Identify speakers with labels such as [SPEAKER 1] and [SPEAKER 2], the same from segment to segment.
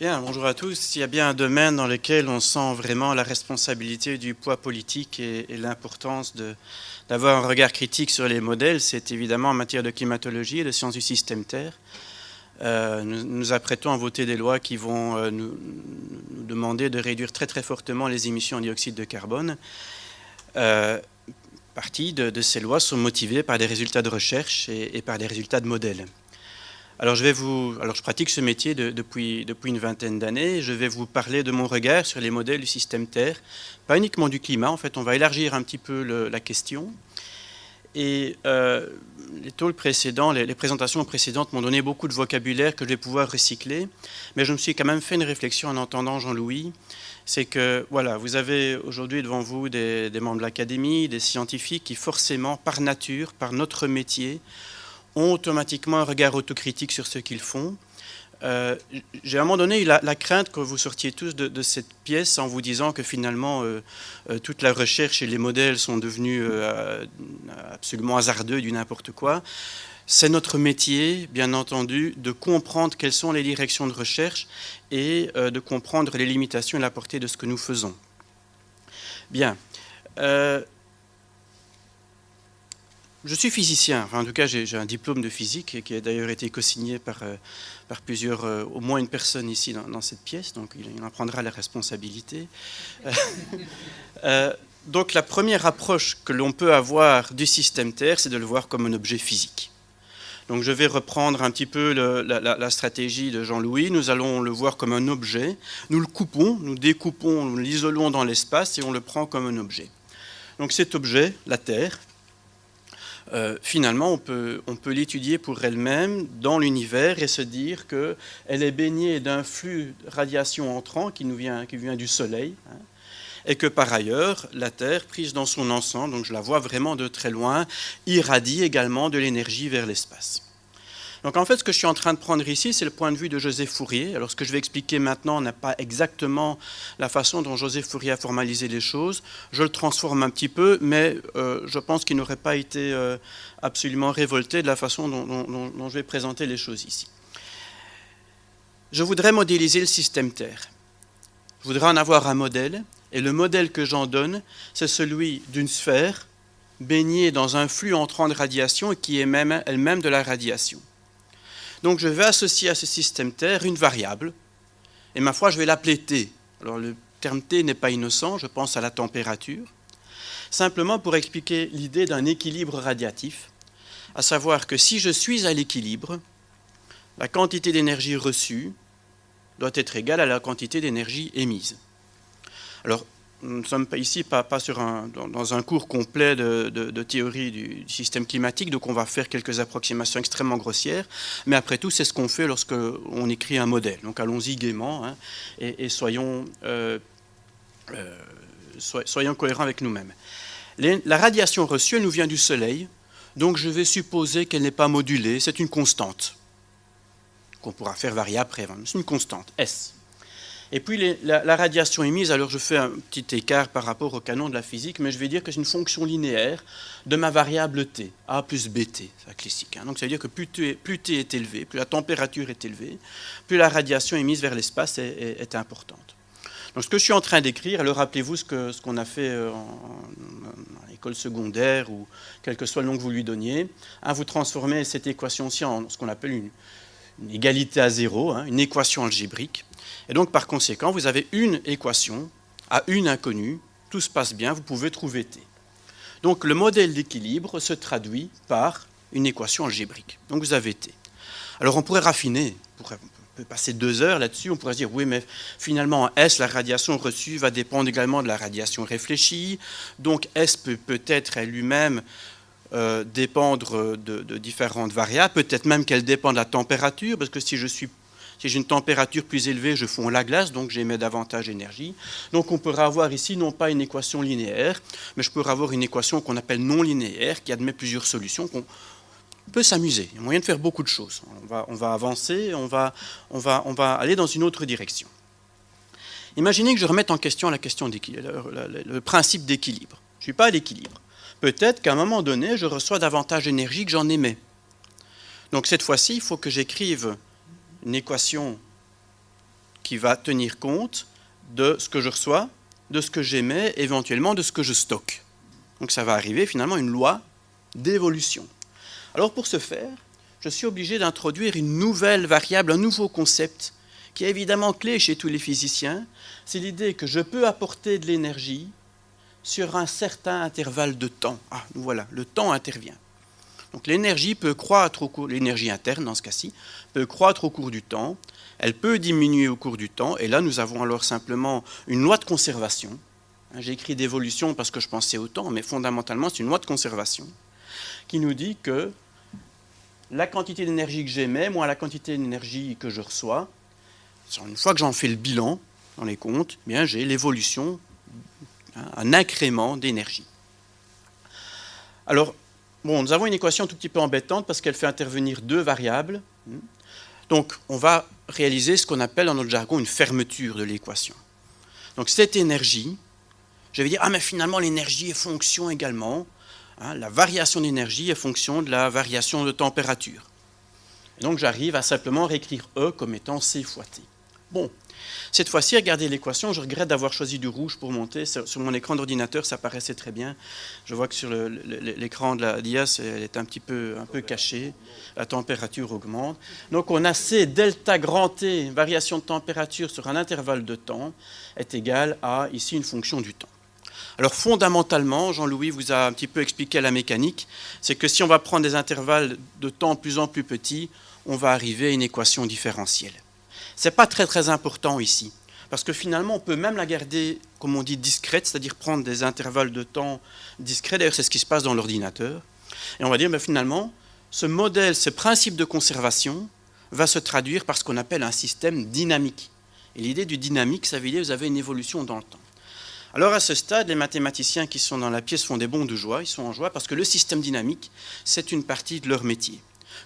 [SPEAKER 1] Bien, bonjour à tous. Il y a bien un domaine dans lequel on sent vraiment la responsabilité du poids politique et l'importance d'avoir un regard critique sur les modèles. C'est évidemment en matière de climatologie et de sciences du système Terre. Nous nous apprêtons à voter des lois qui vont nous demander de réduire très très fortement les émissions de dioxyde de carbone. Partie de ces lois sont motivées par des résultats de recherche et par des résultats de modèles. Alors je pratique ce métier depuis une vingtaine d'années. Je vais vous parler de mon regard sur les modèles du système Terre, pas uniquement du climat. En fait, on va élargir un petit peu la question. Et les talks précédents, les présentations précédentes m'ont donné beaucoup de vocabulaire que je vais pouvoir recycler. Mais je me suis quand même fait une réflexion en entendant Jean-Louis. C'est que, voilà, vous avez aujourd'hui devant vous des membres de l'Académie, des scientifiques qui forcément, par nature, par notre métier, ont automatiquement un regard autocritique sur ce qu'ils font. J'ai à un moment donné eu la crainte que vous sortiez tous de cette pièce en vous disant que finalement toute la recherche et les modèles sont devenus absolument hasardeux, du n'importe quoi. C'est notre métier, bien entendu, de comprendre quelles sont les directions de recherche et de comprendre les limitations et la portée de ce que nous faisons. Bien. Je suis physicien, enfin, en tout cas j'ai un diplôme de physique qui a d'ailleurs été co-signé par plusieurs, au moins une personne ici dans cette pièce, donc il en prendra la responsabilité. Donc la première approche que l'on peut avoir du système Terre, c'est de le voir comme un objet physique. Donc je vais reprendre un petit peu la stratégie de Jean-Louis. Nous allons le voir comme un objet, nous le coupons, nous découpons, nous l'isolons dans l'espace et on le prend comme un objet. Donc cet objet, la Terre, finalement, on peut l'étudier pour elle-même dans l'univers et se dire qu'elle est baignée d'un flux de radiation entrant qui vient du Soleil, hein, et que par ailleurs, la Terre, prise dans son ensemble, donc je la vois vraiment de très loin, irradie également de l'énergie vers l'espace. Donc en fait, ce que je suis en train de prendre ici, c'est le point de vue de Joseph Fourier. Alors ce que je vais expliquer maintenant n'est pas exactement la façon dont Joseph Fourier a formalisé les choses. Je le transforme un petit peu, mais je pense qu'il n'aurait pas été absolument révolté de la façon dont je vais présenter les choses ici. Je voudrais modéliser le système Terre. Je voudrais en avoir un modèle, et le modèle que j'en donne, c'est celui d'une sphère baignée dans un flux entrant de radiation et qui émet elle-même de la radiation. Donc je vais associer à ce système Terre une variable, et ma foi, je vais l'appeler T. Alors le terme T n'est pas innocent, je pense à la température, simplement pour expliquer l'idée d'un équilibre radiatif, à savoir que si je suis à l'équilibre, la quantité d'énergie reçue doit être égale à la quantité d'énergie émise. Alors, nous ne sommes ici pas dans un cours complet de théorie du système climatique, donc on va faire quelques approximations extrêmement grossières, mais après tout, c'est ce qu'on fait lorsqu'on écrit un modèle. Donc allons-y gaiement, hein, et soyons cohérents avec nous-mêmes. La radiation reçue, elle nous vient du Soleil, donc je vais supposer qu'elle n'est pas modulée, c'est une constante, qu'on pourra faire varier après, c'est une constante, S. Et puis la radiation émise, alors je fais un petit écart par rapport au canon de la physique, mais je vais dire que c'est une fonction linéaire de ma variable T, A plus BT, c'est classique. Hein. Donc ça veut dire que plus T est élevé, plus la température est élevée, plus la radiation émise vers l'espace est importante. Donc ce que je suis en train d'écrire, alors rappelez-vous ce qu'on a fait en école secondaire, ou quel que soit le nom que vous lui donniez, hein, vous transformez cette équation-ci en ce qu'on appelle une égalité à zéro, hein, une équation algébrique. Et donc, par conséquent, vous avez une équation à une inconnue, tout se passe bien, vous pouvez trouver T. Donc, le modèle d'équilibre se traduit par une équation algébrique. Donc, vous avez T. Alors, on pourrait raffiner, on peut passer 2 heures là-dessus, on pourrait se dire, oui, mais finalement, S, la radiation reçue, va dépendre également de la radiation réfléchie. Donc, S peut peut-être elle-même dépendre de différentes variables, peut-être même qu'elle dépend de la température, parce que si j'ai une température plus élevée, je fonds la glace, donc j'émets davantage d'énergie. Donc on pourrait avoir ici non pas une équation linéaire, mais je pourrais avoir une équation qu'on appelle non linéaire, qui admet plusieurs solutions, qu'on peut s'amuser. Il y a moyen de faire beaucoup de choses. On va avancer, on va aller dans une autre direction. Imaginez que je remette en question le principe d'équilibre. Je ne suis pas à l'équilibre. Peut-être qu'à un moment donné, je reçois davantage d'énergie que j'en émets. Donc cette fois-ci, il faut que j'écrive une équation qui va tenir compte de ce que je reçois, de ce que j'émets, éventuellement de ce que je stocke. Donc ça va arriver finalement une loi d'évolution. Alors pour ce faire, je suis obligé d'introduire une nouvelle variable, un nouveau concept, qui est évidemment clé chez tous les physiciens. C'est l'idée que je peux apporter de l'énergie sur un certain intervalle de temps. Ah, voilà, le temps intervient. Donc l'énergie peut croître au cours, l'énergie interne dans ce cas-ci, peut croître au cours du temps, elle peut diminuer au cours du temps, et là nous avons alors simplement une loi de conservation. J'ai écrit d'évolution parce que je pensais au temps, mais fondamentalement c'est une loi de conservation qui nous dit que la quantité d'énergie que j'émets, moins la quantité d'énergie que je reçois, une fois que j'en fais le bilan dans les comptes, eh bien j'ai l'évolution, un incrément d'énergie. Alors, bon, nous avons une équation un tout petit peu embêtante parce qu'elle fait intervenir deux variables. Donc, on va réaliser ce qu'on appelle dans notre jargon une fermeture de l'équation. Donc, cette énergie, je vais dire, ah mais finalement l'énergie est fonction également. La variation d'énergie est fonction de la variation de température. Et donc, j'arrive à simplement réécrire E comme étant C fois T. Bon, cette fois-ci, regardez l'équation, je regrette d'avoir choisi du rouge pour monter. Sur mon écran d'ordinateur, ça paraissait très bien. Je vois que sur l'écran de la DIA, elle est un peu cachée. La température augmente. Donc on a C delta grand T, variation de température sur un intervalle de temps, est égal à, ici, une fonction du temps. Alors fondamentalement, Jean-Louis vous a un petit peu expliqué la mécanique, c'est que si on va prendre des intervalles de temps de plus en plus petits, on va arriver à une équation différentielle. Ce n'est pas très important ici, parce que finalement, on peut même la garder, comme on dit, discrète, c'est-à-dire prendre des intervalles de temps discrets. D'ailleurs, c'est ce qui se passe dans l'ordinateur. Et on va dire, ben, finalement, ce modèle, ce principe de conservation va se traduire par ce qu'on appelle un système dynamique. Et l'idée du dynamique, ça veut dire que vous avez une évolution dans le temps. Alors à ce stade, les mathématiciens qui sont dans la pièce font des bonds de joie, ils sont en joie parce que le système dynamique, c'est une partie de leur métier.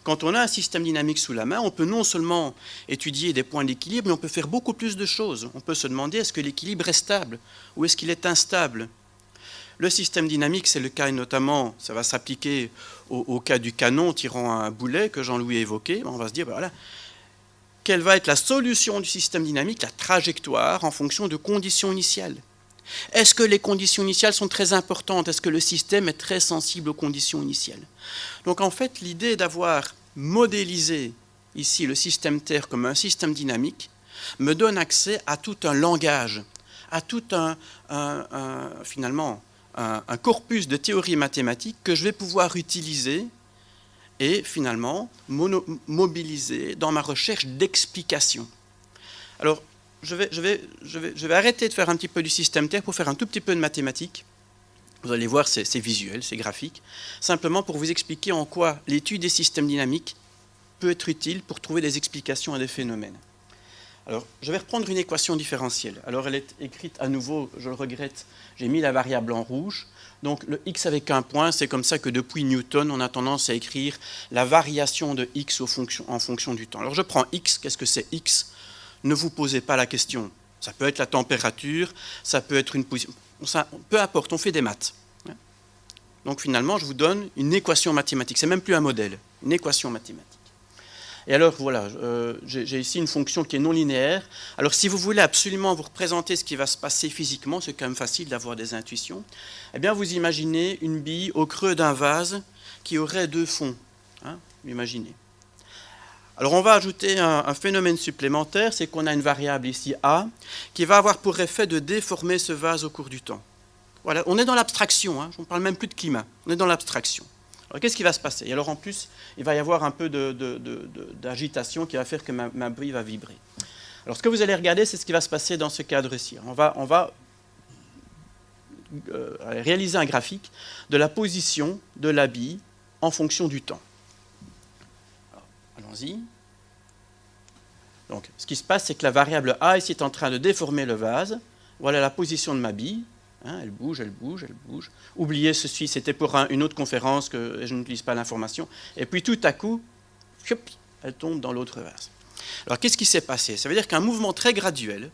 [SPEAKER 1] Quand on a un système dynamique sous la main, on peut non seulement étudier des points d'équilibre, mais on peut faire beaucoup plus de choses. On peut se demander est-ce que l'équilibre est stable ou est-ce qu'il est instable. Le système dynamique, c'est le cas notamment, ça va s'appliquer au cas du canon tirant un boulet que Jean-Louis a évoqué. On va se dire, ben voilà, quelle va être la solution du système dynamique, la trajectoire en fonction de conditions initiales. Est-ce que les conditions initiales sont très importantes? Est-ce que le système est très sensible aux conditions initiales? Donc en fait, l'idée d'avoir modélisé ici le système Terre comme un système dynamique me donne accès à tout un langage, à tout finalement un corpus de théories mathématiques que je vais pouvoir utiliser et finalement mobiliser dans ma recherche d'explications. Alors, je vais arrêter de faire un petit peu du système Terre pour faire un tout petit peu de mathématiques. Vous allez voir, c'est visuel, c'est graphique. Simplement pour vous expliquer en quoi l'étude des systèmes dynamiques peut être utile pour trouver des explications à des phénomènes. Alors, je vais reprendre une équation différentielle. Alors, elle est écrite à nouveau, je le regrette, j'ai mis la variable en rouge. Donc, le x avec un point, c'est comme ça que depuis Newton, on a tendance à écrire la variation de x en fonction du temps. Alors, je prends x, qu'est-ce que c'est x ? Ne vous posez pas la question. Ça peut être la température, ça peut être une position. Peu importe, on fait des maths. Donc finalement, je vous donne une équation mathématique. C'est même plus un modèle, une équation mathématique. Et alors voilà, j'ai ici une fonction qui est non linéaire. Alors si vous voulez absolument vous représenter ce qui va se passer physiquement, c'est quand même facile d'avoir des intuitions, eh bien vous imaginez une bille au creux d'un vase qui aurait deux fonds. Imaginez. Alors on va ajouter un phénomène supplémentaire, c'est qu'on a une variable ici A qui va avoir pour effet de déformer ce vase au cours du temps. Voilà, on est dans l'abstraction, on ne parle même plus de climat, on est dans l'abstraction. Alors qu'est-ce qui va se passer? Et alors en plus, il va y avoir un peu d'agitation qui va faire que ma bille va vibrer. Alors ce que vous allez regarder, c'est ce qui va se passer dans ce cadre-ci. On va réaliser un graphique de la position de la bille en fonction du temps. Allons-y. Donc, ce qui se passe, c'est que la variable A ici est en train de déformer le vase. Voilà la position de ma bille. Elle bouge, elle bouge, elle bouge. Oubliez ceci, c'était pour une autre conférence que je n'utilise pas l'information. Et puis tout à coup, elle tombe dans l'autre vase. Alors, qu'est-ce qui s'est passé? Ça veut dire qu'un mouvement très graduel,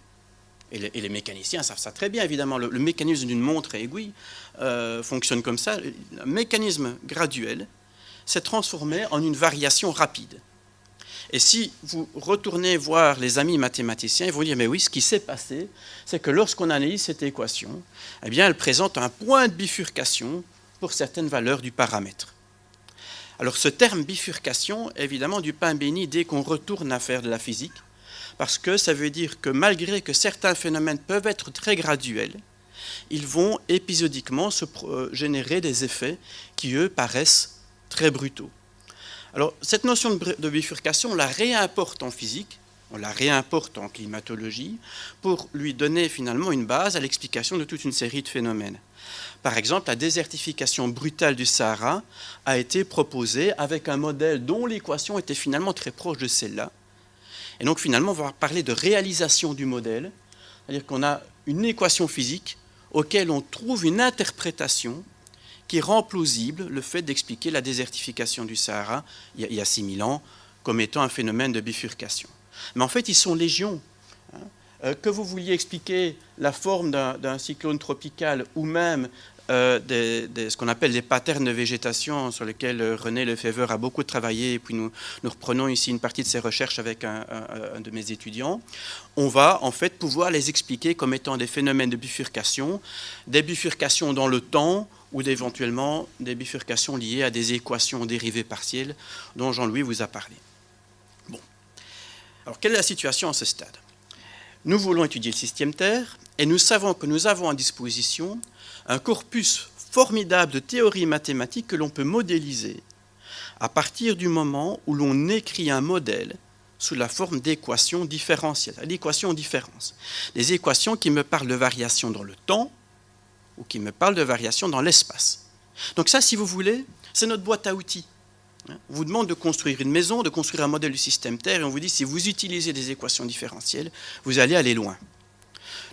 [SPEAKER 1] et les mécaniciens savent ça très bien, évidemment, le mécanisme d'une montre à aiguille fonctionne comme ça. Un mécanisme graduel s'est transformé en une variation rapide. Et si vous retournez voir les amis mathématiciens, ils vont dire, mais oui, ce qui s'est passé, c'est que lorsqu'on analyse cette équation, eh bien, elle présente un point de bifurcation pour certaines valeurs du paramètre. Alors ce terme bifurcation, évidemment, du pain béni dès qu'on retourne à faire de la physique, parce que ça veut dire que malgré que certains phénomènes peuvent être très graduels, ils vont épisodiquement générer des effets qui, eux, paraissent très brutaux. Alors, cette notion de bifurcation, on la réimporte en physique, on la réimporte en climatologie, pour lui donner finalement une base à l'explication de toute une série de phénomènes. Par exemple, la désertification brutale du Sahara a été proposée avec un modèle dont l'équation était finalement très proche de celle-là. Et donc finalement, on va parler de réalisation du modèle, c'est-à-dire qu'on a une équation physique auquel on trouve une interprétation qui rend plausible le fait d'expliquer la désertification du Sahara il y a 6000 ans comme étant un phénomène de bifurcation. Mais en fait, ils sont légion. Que vous vouliez expliquer la forme d'un cyclone tropical ou même ce qu'on appelle des patterns de végétation sur lesquels René Lefebvre a beaucoup travaillé, et puis nous reprenons ici une partie de ses recherches avec un de mes étudiants, on va en fait pouvoir les expliquer comme étant des phénomènes de bifurcation, des bifurcations dans le temps ou éventuellement des bifurcations liées à des équations dérivées partielles dont Jean-Louis vous a parlé. Bon. Alors quelle est la situation à ce stade ? Nous voulons étudier le système Terre et nous savons que nous avons à disposition un corpus formidable de théories mathématiques que l'on peut modéliser à partir du moment où l'on écrit un modèle sous la forme d'équations différentielles, l'équation différence. Des équations qui me parlent de variation dans le temps ou qui me parlent de variation dans l'espace. Donc ça, si vous voulez, c'est notre boîte à outils. On vous demande de construire une maison, de construire un modèle du système Terre, et on vous dit si vous utilisez des équations différentielles, vous allez aller loin.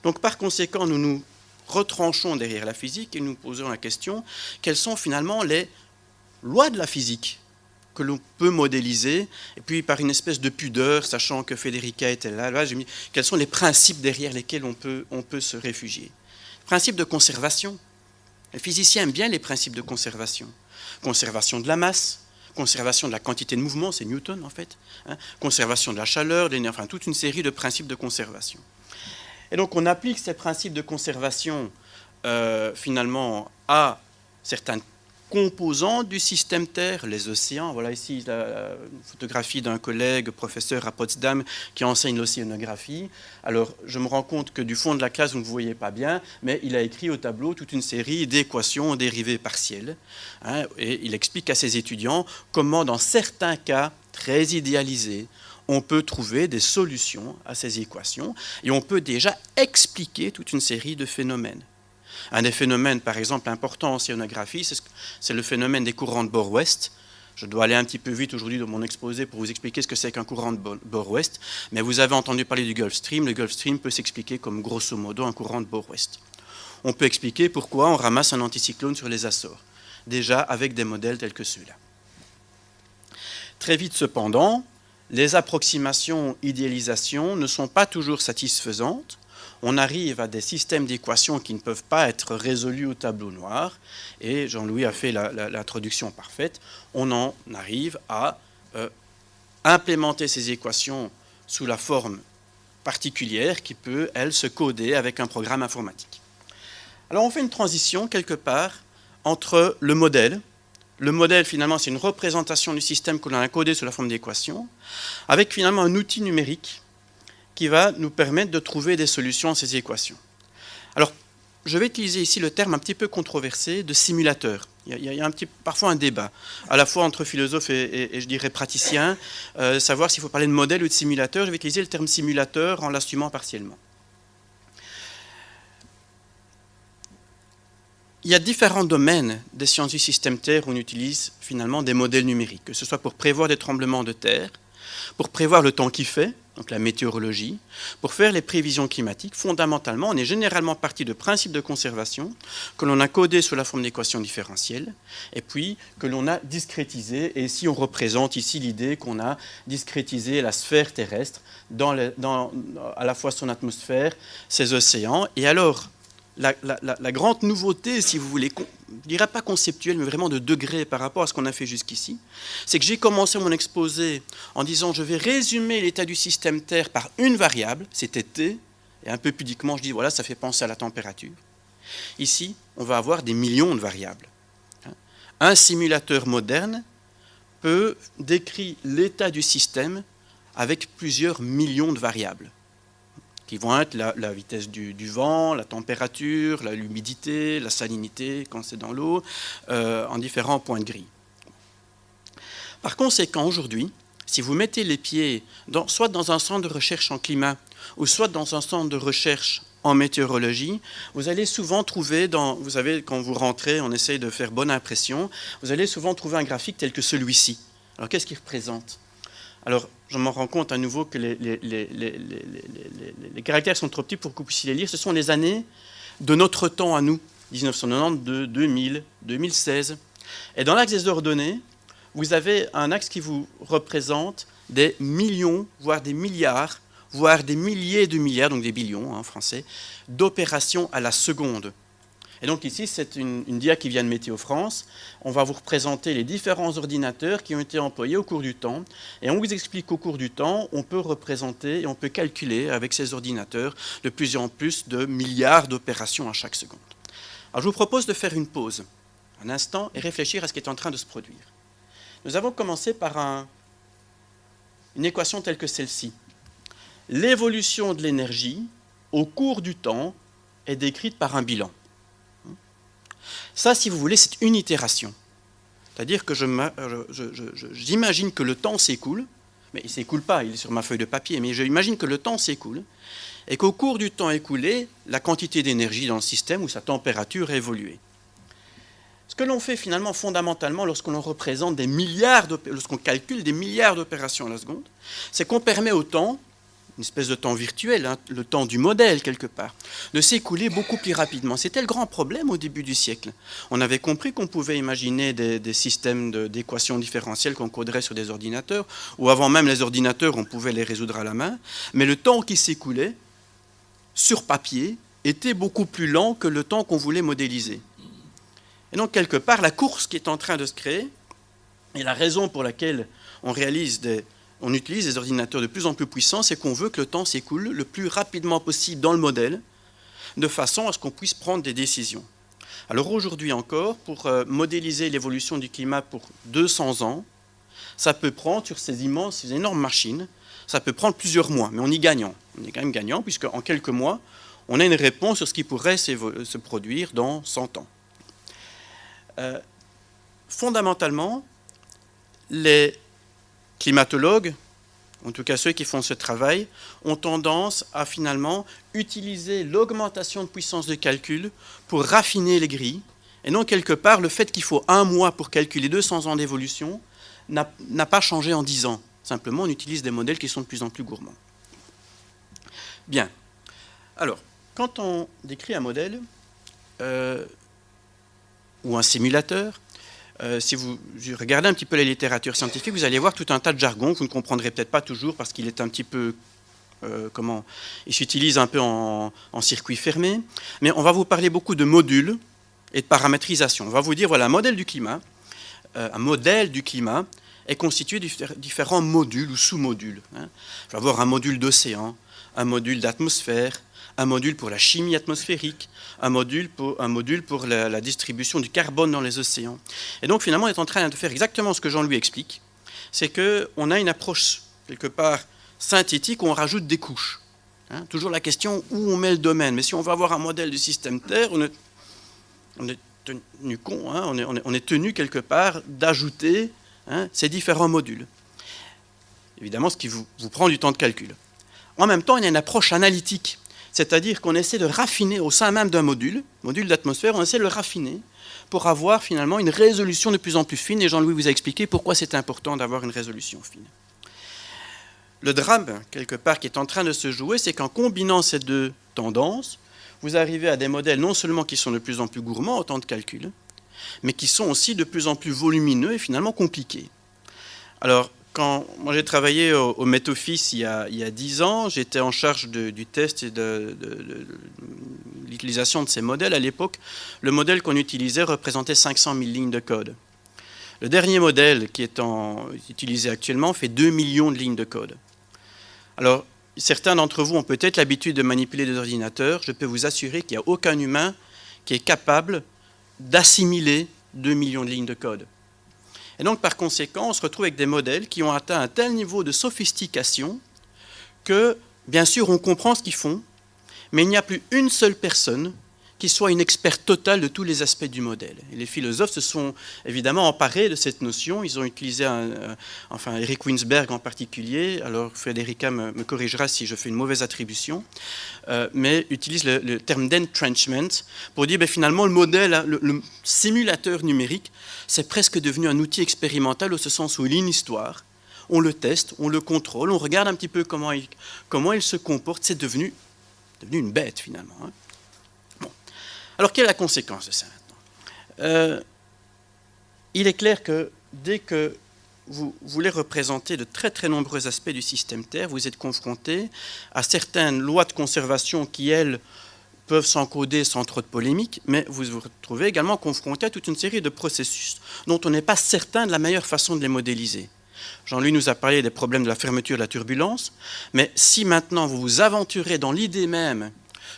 [SPEAKER 1] Donc par conséquent, nous nous retranchons derrière la physique et nous posons la question, quelles sont finalement les lois de la physique que l'on peut modéliser, et puis par une espèce de pudeur, sachant que Federica était là, j'ai mis quels sont les principes derrière lesquels on peut se réfugier. Principe de conservation. Les physiciens aiment bien les principes de conservation. Conservation de la masse, conservation de la quantité de mouvement, c'est Newton en fait, conservation de la chaleur, de l'énergie, enfin toute une série de principes de conservation. Et donc on applique ces principes de conservation finalement à certaines composantes du système Terre, les océans. Voilà ici la photographie d'un collègue, professeur à Potsdam, qui enseigne l'océanographie. Alors je me rends compte que du fond de la classe, vous ne voyez pas bien, mais il a écrit au tableau toute une série d'équations dérivées partielles. Et il explique à ses étudiants comment, dans certains cas très idéalisés, on peut trouver des solutions à ces équations et on peut déjà expliquer toute une série de phénomènes. Un des phénomènes, par exemple, importants en océanographie, c'est le phénomène des courants de bord-ouest. Je dois aller un petit peu vite aujourd'hui dans mon exposé pour vous expliquer ce que c'est qu'un courant de bord-ouest, mais vous avez entendu parler du Gulf Stream. Le Gulf Stream peut s'expliquer comme grosso modo un courant de bord-ouest. On peut expliquer pourquoi on ramasse un anticyclone sur les Açores, déjà avec des modèles tels que ceux-là. Très vite cependant, les approximations idéalisation ne sont pas toujours satisfaisantes. On arrive à des systèmes d'équations qui ne peuvent pas être résolus au tableau noir, et Jean-Louis a fait l'introduction parfaite. On en arrive à implémenter ces équations sous la forme particulière qui peut, elle, se coder avec un programme informatique. Alors on fait une transition quelque part entre le modèle. Le modèle, finalement, c'est une représentation du système que l'on a codé sous la forme d'équations, avec finalement un outil numérique qui va nous permettre de trouver des solutions à ces équations. Alors, je vais utiliser ici le terme un petit peu controversé de simulateur. Il y a parfois un débat, à la fois entre philosophes et je dirais praticiens, savoir s'il faut parler de modèle ou de simulateur. Je vais utiliser le terme simulateur en l'assumant partiellement. Il y a différents domaines des sciences du système Terre où on utilise finalement des modèles numériques, que ce soit pour prévoir des tremblements de terre, pour prévoir le temps qui fait, donc la météorologie, pour faire les prévisions climatiques. Fondamentalement, on est généralement parti de principes de conservation que l'on a codés sous la forme d'équations différentielles et puis que l'on a discrétisé. Et ici, on représente ici l'idée qu'on a discrétisé la sphère terrestre dans à la fois son atmosphère, ses océans. Et alors, la grande nouveauté, si vous voulez, je ne dirais pas conceptuelle, mais vraiment de degré par rapport à ce qu'on a fait jusqu'ici, c'est que j'ai commencé mon exposé en disant je vais résumer l'état du système Terre par une variable, c'était T, et un peu pudiquement je dis voilà, ça fait penser à la température. Ici, on va avoir des millions de variables. Un simulateur moderne peut décrire l'état du système avec plusieurs millions de variables, qui vont être la vitesse du vent, la température, l'humidité, la salinité quand c'est dans l'eau, en différents points de grille. Par conséquent, aujourd'hui, si vous mettez les pieds soit dans un centre de recherche en climat, ou soit dans un centre de recherche en météorologie, vous allez souvent trouver, vous savez, quand vous rentrez, on essaye de faire bonne impression, vous allez souvent trouver un graphique tel que celui-ci. Alors, qu'est-ce qu'il représente ? Alors, je m'en rends compte à nouveau que les caractères sont trop petits pour que vous puissiez les lire. Ce sont les années de notre temps à nous, 1992, 2000, 2016. Et dans l'axe des ordonnées, vous avez un axe qui vous représente des millions, voire des milliards, voire des milliers de milliards, donc des billions en français, d'opérations à la seconde. Et donc ici, c'est une dia qui vient de Météo France. On va vous représenter les différents ordinateurs qui ont été employés au cours du temps. Et on vous explique qu'au cours du temps, on peut représenter et on peut calculer avec ces ordinateurs de plus en plus de milliards d'opérations à chaque seconde. Alors je vous propose de faire une pause, un instant, et réfléchir à ce qui est en train de se produire. Nous avons commencé par une équation telle que celle-ci. L'évolution de l'énergie au cours du temps est décrite par un bilan. Ça, si vous voulez, c'est une itération. C'est-à-dire que j'imagine que le temps s'écoule, mais il ne s'écoule pas, il est sur ma feuille de papier, mais j'imagine que le temps s'écoule, et qu'au cours du temps écoulé, la quantité d'énergie dans le système ou sa température a évolué. Ce que l'on fait finalement fondamentalement lorsqu'on représente lorsqu'on calcule des milliards d'opérations à la seconde, c'est qu'on permet au temps, une espèce de temps virtuel, hein, le temps du modèle quelque part, de s'écouler beaucoup plus rapidement. C'était le grand problème au début du siècle. On avait compris qu'on pouvait imaginer des systèmes d'équations différentielles qu'on coderait sur des ordinateurs, ou avant même les ordinateurs, on pouvait les résoudre à la main, mais le temps qui s'écoulait sur papier était beaucoup plus lent que le temps qu'on voulait modéliser. Et donc, quelque part, la course qui est en train de se créer, et la raison pour laquelle on utilise des ordinateurs de plus en plus puissants, c'est qu'on veut que le temps s'écoule le plus rapidement possible dans le modèle, de façon à ce qu'on puisse prendre des décisions. Alors aujourd'hui encore, pour modéliser l'évolution du climat pour 200 ans, ça peut prendre, sur ces énormes machines, ça peut prendre plusieurs mois, mais on y gagnant. On est quand même gagnant, puisqu'en quelques mois, on a une réponse sur ce qui pourrait se produire dans 100 ans. Fondamentalement, les climatologues, en tout cas ceux qui font ce travail, ont tendance à finalement utiliser l'augmentation de puissance de calcul pour raffiner les grilles. Et donc, quelque part, le fait qu'il faut 1 mois pour calculer 200 ans d'évolution n'a pas changé en 10 ans. Simplement, on utilise des modèles qui sont de plus en plus gourmands. Bien. Alors, quand on décrit un modèle ou un simulateur, si vous regardez un petit peu la littérature scientifique, vous allez voir tout un tas de jargon que vous ne comprendrez peut-être pas toujours parce qu'il est un petit peu, il s'utilise un peu en circuit fermé, mais on va vous parler beaucoup de modules et de paramétrisation. On va vous dire, voilà, un modèle du climat est constitué de différents modules ou sous-modules. Je vais avoir un module d'océan, un module d'atmosphère, un module pour la chimie atmosphérique, un module pour la distribution du carbone dans les océans. Et donc finalement, on est en train de faire exactement ce que Jean-Louis explique, c'est qu'on a une approche quelque part synthétique où on rajoute des couches. Toujours la question où on met le domaine. Mais si on veut avoir un modèle du système Terre, on est tenu quelque part d'ajouter ces différents modules. Évidemment, ce qui vous prend du temps de calcul. En même temps, il y a une approche analytique. C'est-à-dire qu'on essaie de raffiner au sein même d'un module d'atmosphère, on essaie de le raffiner pour avoir finalement une résolution de plus en plus fine. Et Jean-Louis vous a expliqué pourquoi c'est important d'avoir une résolution fine. Le drame, quelque part, qui est en train de se jouer, c'est qu'en combinant ces deux tendances, vous arrivez à des modèles non seulement qui sont de plus en plus gourmands en temps de calcul, mais qui sont aussi de plus en plus volumineux et finalement compliqués. Alors, quand moi j'ai travaillé au Met Office il y a 10 ans, j'étais en charge du test et des l'utilisation de ces modèles, à l'époque, le modèle qu'on utilisait représentait 500 000 lignes de code. Le dernier modèle qui est utilisé actuellement fait 2 millions de lignes de code. Alors, certains d'entre vous ont peut-être l'habitude de manipuler des ordinateurs. Je peux vous assurer qu'il n'y a aucun humain qui est capable d'assimiler 2 millions de lignes de code. Et donc, par conséquent, on se retrouve avec des modèles qui ont atteint un tel niveau de sophistication que, bien sûr, on comprend ce qu'ils font, mais il n'y a plus une seule personne qui soit une experte totale de tous les aspects du modèle. Et les philosophes se sont évidemment emparés de cette notion. Ils ont utilisé, enfin Eric Winsberg en particulier, alors Federica me corrigera si je fais une mauvaise attribution, mais utilise le terme d'entrenchment pour dire finalement le modèle, le simulateur numérique, c'est presque devenu un outil expérimental au sens où il lit une histoire, on le teste, on le contrôle, on regarde un petit peu comment il se comporte, c'est devenu une bête finalement. Hein. Alors, quelle est la conséquence de ça maintenant ? Il est clair que dès que vous voulez représenter de très très nombreux aspects du système Terre, vous êtes confronté à certaines lois de conservation qui, elles, peuvent s'encoder sans trop de polémique, mais vous vous retrouvez également confronté à toute une série de processus dont on n'est pas certain de la meilleure façon de les modéliser. Jean-Louis nous a parlé des problèmes de la fermeture et de la turbulence, mais si maintenant vous vous aventurez dans l'idée même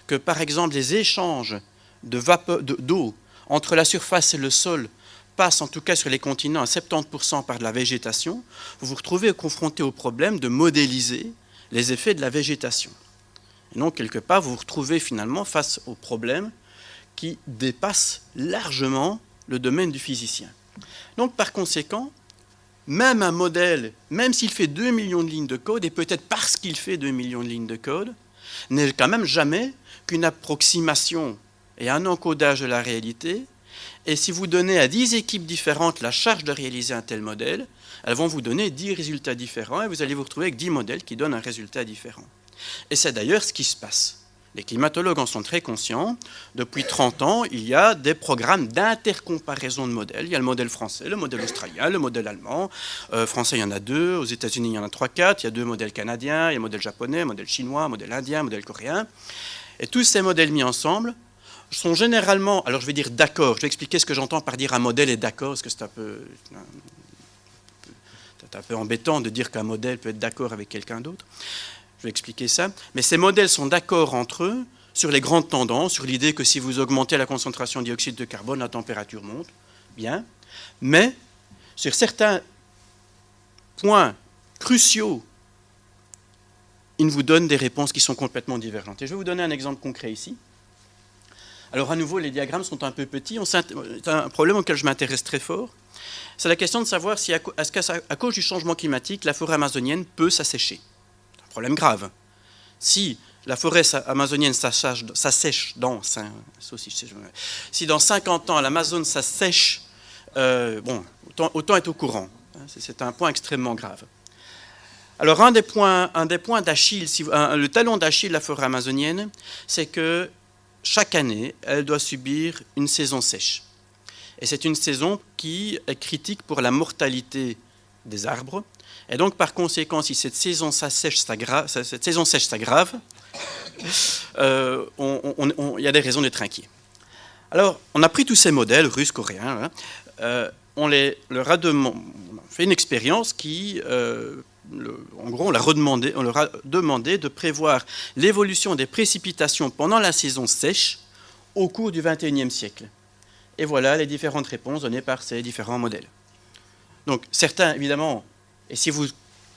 [SPEAKER 1] que, par exemple, les échanges d'eau entre la surface et le sol passe en tout cas sur les continents à 70% par de la végétation, vous vous retrouvez confronté au problème de modéliser les effets de la végétation. Et donc, quelque part, vous vous retrouvez finalement face au problème qui dépasse largement le domaine du physicien. Donc, par conséquent, même un modèle, même s'il fait 2 millions de lignes de code, et peut-être parce qu'il fait 2 millions de lignes de code, n'est quand même jamais qu'une approximation et un encodage de la réalité. Et si vous donnez à 10 équipes différentes la charge de réaliser un tel modèle, elles vont vous donner 10 résultats différents et vous allez vous retrouver avec 10 modèles qui donnent un résultat différent. Et c'est d'ailleurs ce qui se passe. Les climatologues en sont très conscients. Depuis 30 ans, il y a des programmes d'intercomparaison de modèles. Il y a le modèle français, le modèle australien, le modèle allemand. Français, il y en a 2. Aux États-Unis, il y en a 3-4. Il y a 2 modèles canadiens. Il y a le modèle japonais, le modèle chinois, le modèle indien, le modèle coréen. Et tous ces modèles mis ensemble sont généralement, alors je vais dire d'accord, je vais expliquer ce que j'entends par dire un modèle est d'accord, parce que c'est un peu embêtant de dire qu'un modèle peut être d'accord avec quelqu'un d'autre. Je vais expliquer ça. Mais ces modèles sont d'accord entre eux sur les grandes tendances, sur l'idée que si vous augmentez la concentration de dioxyde de carbone, la température monte. Bien. Mais sur certains points cruciaux, ils vous donnent des réponses qui sont complètement divergentes. Et je vais vous donner un exemple concret ici. Alors à nouveau, les diagrammes sont un peu petits. C'est un problème auquel je m'intéresse très fort. C'est la question de savoir si, à cause du changement climatique, la forêt amazonienne peut s'assécher. C'est un problème grave. Si la forêt amazonienne s'assèche dans 50 ans, l'Amazone s'assèche, autant être au courant. C'est un point extrêmement grave. Alors un des points d'Achille, le talon d'Achille de la forêt amazonienne, c'est que chaque année, elle doit subir une saison sèche. Et c'est une saison qui est critique pour la mortalité des arbres. Et donc, par conséquent, si cette saison sèche s'aggrave, il y a des raisons d'être inquiet. Alors, on a pris tous ces modèles russes, coréens, on leur a fait une expérience qui... en gros, on leur a demandé de prévoir l'évolution des précipitations pendant la saison sèche au cours du XXIe siècle. Et voilà les différentes réponses données par ces différents modèles. Donc, certains, évidemment, et si vous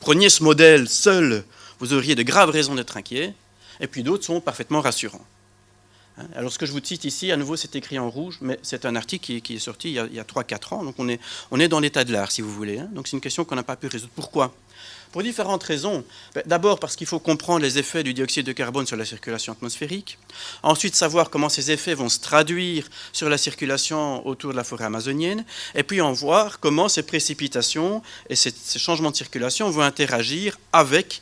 [SPEAKER 1] preniez ce modèle seul, vous auriez de graves raisons d'être inquiets, et puis d'autres sont parfaitement rassurants. Alors, ce que je vous cite ici, à nouveau, c'est écrit en rouge, mais c'est un article qui est sorti il y a 3-4 ans, donc on est dans l'état de l'art, si vous voulez. Donc, c'est une question qu'on n'a pas pu résoudre. Pourquoi ? Pour différentes raisons. D'abord parce qu'il faut comprendre les effets du dioxyde de carbone sur la circulation atmosphérique. Ensuite, savoir comment ces effets vont se traduire sur la circulation autour de la forêt amazonienne. Et puis en voir comment ces précipitations et ces changements de circulation vont interagir avec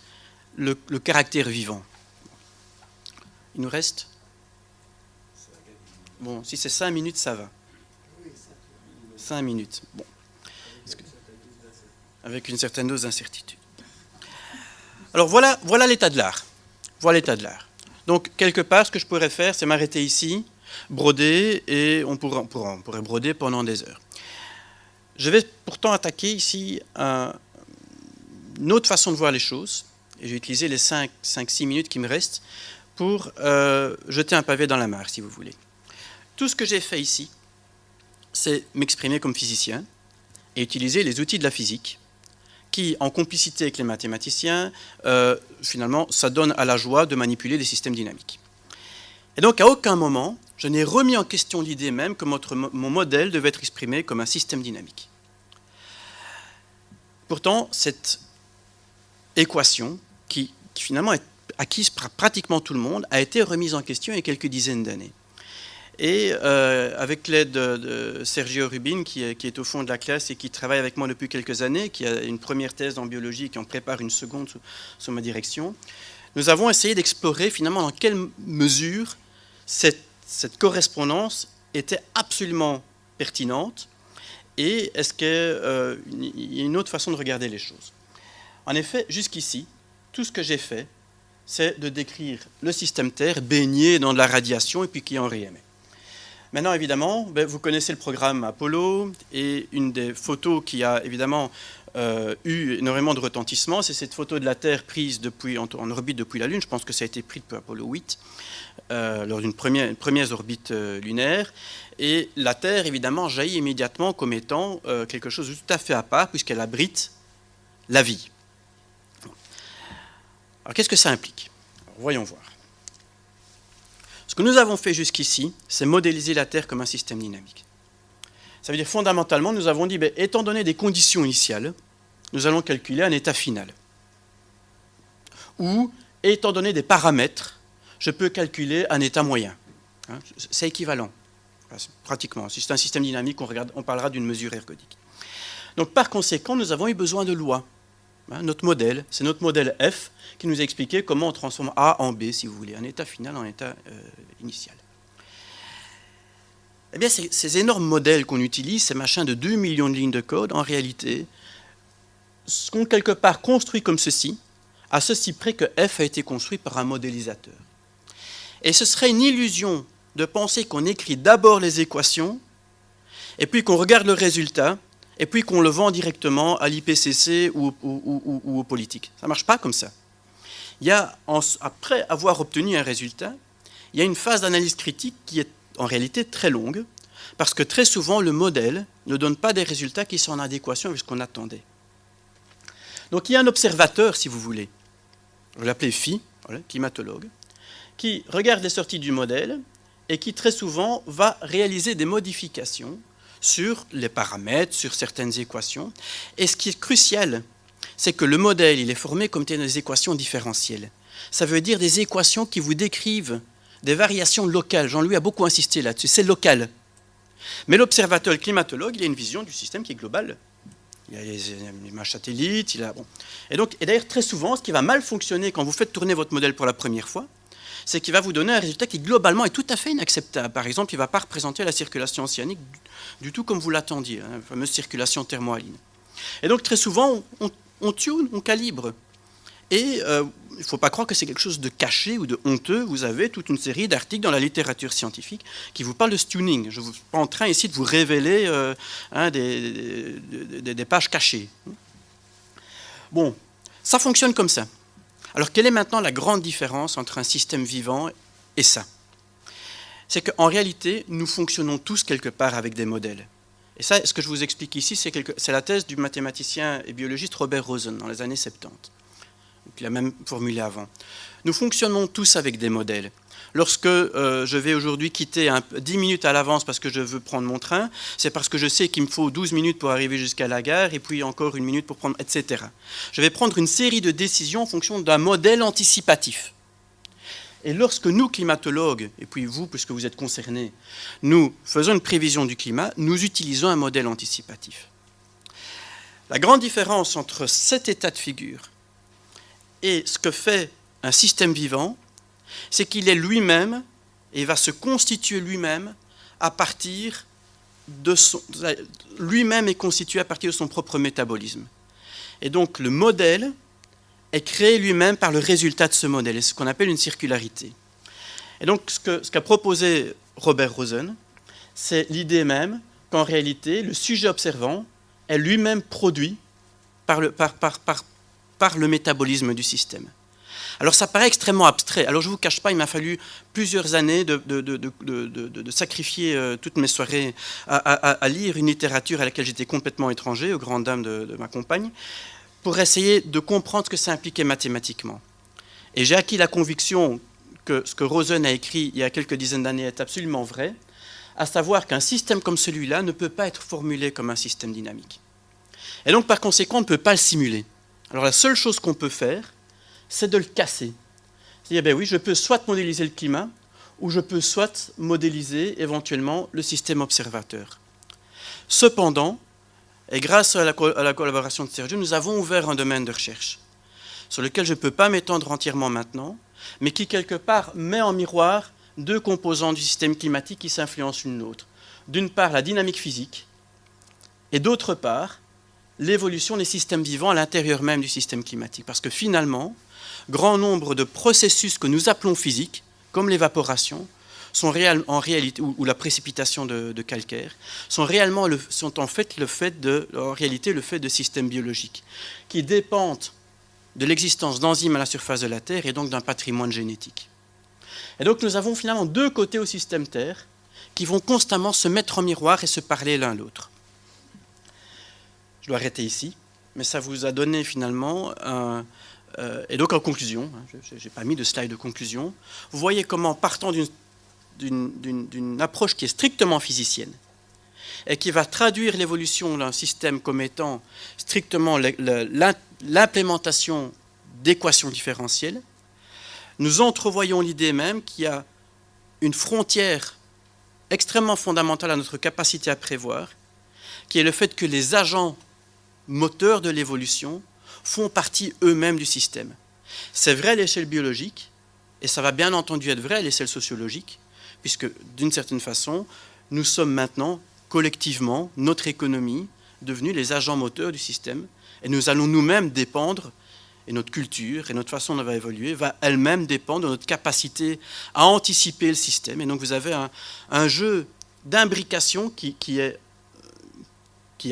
[SPEAKER 1] le caractère vivant. Il nous reste... Bon, si c'est 5 minutes, ça va. 5 minutes. Bon. Avec une certaine dose d'incertitude. Alors voilà l'état de l'art. Voilà l'état de l'art. Donc, quelque part, ce que je pourrais faire, c'est m'arrêter ici, broder, et on pourrait broder pendant des heures. Je vais pourtant attaquer ici une autre façon de voir les choses, et je vais utiliser les 5-6 minutes qui me restent pour jeter un pavé dans la mare, si vous voulez. Tout ce que j'ai fait ici, c'est m'exprimer comme physicien et utiliser les outils de la physique qui, en complicité avec les mathématiciens, finalement, ça donne à la joie de manipuler des systèmes dynamiques. Et donc, à aucun moment, je n'ai remis en question l'idée même que mon modèle devait être exprimé comme un système dynamique. Pourtant, cette équation, qui finalement est acquise par pratiquement tout le monde, a été remise en question il y a quelques dizaines d'années. Et avec l'aide de Sergio Rubin, qui est au fond de la classe et qui travaille avec moi depuis quelques années, qui a une première thèse en biologie et qui en prépare une seconde sous ma direction, nous avons essayé d'explorer finalement dans quelle mesure cette correspondance était absolument pertinente et est-ce qu'il y a une autre façon de regarder les choses. En effet, jusqu'ici, tout ce que j'ai fait, c'est de décrire le système Terre baigné dans de la radiation et puis qui en réémet. Maintenant, évidemment, vous connaissez le programme Apollo, et une des photos qui a évidemment eu énormément de retentissement, c'est cette photo de la Terre prise en orbite depuis la Lune. Je pense que ça a été pris depuis Apollo 8, lors d'une première orbite lunaire. Et la Terre, évidemment, jaillit immédiatement comme étant quelque chose de tout à fait à part, puisqu'elle abrite la vie. Alors, qu'est-ce que ça implique? Alors, voyons voir. Ce que nous avons fait jusqu'ici, c'est modéliser la Terre comme un système dynamique. Ça veut dire fondamentalement, nous avons dit, étant donné des conditions initiales, nous allons calculer un état final. Ou, étant donné des paramètres, je peux calculer un état moyen. C'est équivalent, pratiquement. Si c'est un système dynamique, on parlera d'une mesure ergodique. Donc par conséquent, nous avons eu besoin de lois. Notre modèle, c'est notre modèle F qui nous a expliqué comment on transforme A en B, si vous voulez, un état final en état initial. Eh bien, ces énormes modèles qu'on utilise, ces machins de 2 millions de lignes de code, en réalité, sont quelque part construits comme ceci, à ceci près que F a été construit par un modélisateur. Et ce serait une illusion de penser qu'on écrit d'abord les équations, et puis qu'on regarde le résultat, et puis qu'on le vend directement à l'IPCC ou aux politiques. Ça ne marche pas comme ça. Après avoir obtenu un résultat, il y a une phase d'analyse critique qui est en réalité très longue, parce que très souvent, le modèle ne donne pas des résultats qui sont en adéquation avec ce qu'on attendait. Donc il y a un observateur, si vous voulez, je vais l'appeler Phi, voilà, climatologue, qui regarde les sorties du modèle et qui très souvent va réaliser des modifications sur les paramètres, sur certaines équations. Et ce qui est crucial, c'est que le modèle, il est formé comme des équations différentielles. Ça veut dire des équations qui vous décrivent des variations locales. Jean-Louis a beaucoup insisté là-dessus, c'est local. Mais l'observateur, le climatologue, il a une vision du système qui est globale. Il y a les images satellites, Et d'ailleurs, très souvent, ce qui va mal fonctionner quand vous faites tourner votre modèle pour la première fois, c'est qu'il va vous donner un résultat qui, globalement, est tout à fait inacceptable. Par exemple, il ne va pas représenter la circulation océanique du tout comme vous l'attendiez, la fameuse circulation thermohaline. Et donc, très souvent, on tune, on calibre. Et il ne faut pas croire que c'est quelque chose de caché ou de honteux. Vous avez toute une série d'articles dans la littérature scientifique qui vous parlent de ce tuning. Je ne suis pas en train ici de vous révéler des pages cachées. Bon, ça fonctionne comme ça. Alors, quelle est maintenant la grande différence entre un système vivant et ça? C'est qu'en réalité, nous fonctionnons tous quelque part avec des modèles. Et ça, ce que je vous explique ici, c'est la thèse du mathématicien et biologiste Robert Rosen dans les années 70. Donc, il a même formulé avant. Nous fonctionnons tous avec des modèles. Lorsque je vais aujourd'hui quitter 10 minutes à l'avance parce que je veux prendre mon train, c'est parce que je sais qu'il me faut 12 minutes pour arriver jusqu'à la gare et puis encore 1 minute pour prendre, etc. Je vais prendre une série de décisions en fonction d'un modèle anticipatif. Et lorsque nous, climatologues, et puis vous, puisque vous êtes concernés, nous faisons une prévision du climat, nous utilisons un modèle anticipatif. La grande différence entre cet état de figure et ce que fait un système vivant, c'est qu'il est lui-même et va se constituer lui-même à partir de lui-même est constitué à partir de son propre métabolisme. Et donc le modèle est créé lui-même par le résultat de ce modèle, et ce qu'on appelle une circularité. Et donc, ce qu'a proposé Robert Rosen, c'est l'idée même qu'en réalité, le sujet observant est lui-même produit par le métabolisme du système. Alors ça paraît extrêmement abstrait. Alors je ne vous cache pas, il m'a fallu plusieurs années de sacrifier toutes mes soirées à lire une littérature à laquelle j'étais complètement étranger, aux grandes dames de ma compagne, pour essayer de comprendre ce que ça impliquait mathématiquement. Et j'ai acquis la conviction que ce que Rosen a écrit il y a quelques dizaines d'années est absolument vrai, à savoir qu'un système comme celui-là ne peut pas être formulé comme un système dynamique. Et donc par conséquent, on ne peut pas le simuler. Alors la seule chose qu'on peut faire, c'est de le casser. C'est-à-dire, ben oui, je peux soit modéliser le climat, ou je peux soit modéliser éventuellement le système observateur. Cependant, et grâce à la collaboration de Sergio, nous avons ouvert un domaine de recherche sur lequel je ne peux pas m'étendre entièrement maintenant, mais qui quelque part met en miroir deux composants du système climatique qui s'influencent l'une l'autre. D'une part, la dynamique physique, et d'autre part, l'évolution des systèmes vivants à l'intérieur même du système climatique. Parce que finalement, grand nombre de processus que nous appelons physiques, comme l'évaporation, en réalité, ou la précipitation de calcaire, sont en fait le fait de systèmes biologiques qui dépendent de l'existence d'enzymes à la surface de la Terre et donc d'un patrimoine génétique. Et donc nous avons finalement deux côtés au système Terre qui vont constamment se mettre en miroir et se parler l'un l'autre. Je dois arrêter ici, mais ça vous a donné finalement et donc en conclusion, je n'ai pas mis de slide de conclusion, vous voyez comment partant d'une approche qui est strictement physicienne et qui va traduire l'évolution d'un système comme étant strictement l'implémentation d'équations différentielles, nous entrevoyons l'idée même qu'il y a une frontière extrêmement fondamentale à notre capacité à prévoir, qui est le fait que les agents moteurs de l'évolution font partie eux-mêmes du système. C'est vrai à l'échelle biologique, et ça va bien entendu être vrai à l'échelle sociologique, puisque d'une certaine façon, nous sommes maintenant collectivement, notre économie, devenus les agents moteurs du système, et nous allons nous-mêmes dépendre, et notre culture, et notre façon dont on va évoluer, va elle-même dépendre de notre capacité à anticiper le système. Et donc vous avez un jeu d'imbrication qui est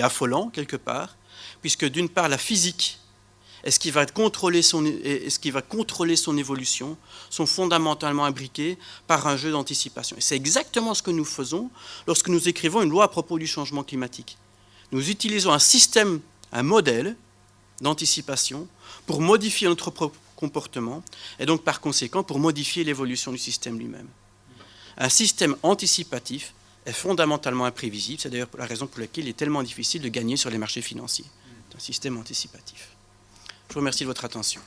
[SPEAKER 1] affolant, quelque part, puisque d'une part, la physique et ce qui va contrôler son évolution sont fondamentalement imbriqués par un jeu d'anticipation. Et c'est exactement ce que nous faisons lorsque nous écrivons une loi à propos du changement climatique. Nous utilisons un système, un modèle d'anticipation pour modifier notre propre comportement et donc par conséquent pour modifier l'évolution du système lui-même. Un système anticipatif est fondamentalement imprévisible. C'est d'ailleurs la raison pour laquelle il est tellement difficile de gagner sur les marchés financiers. C'est un système anticipatif. Je vous remercie de votre attention.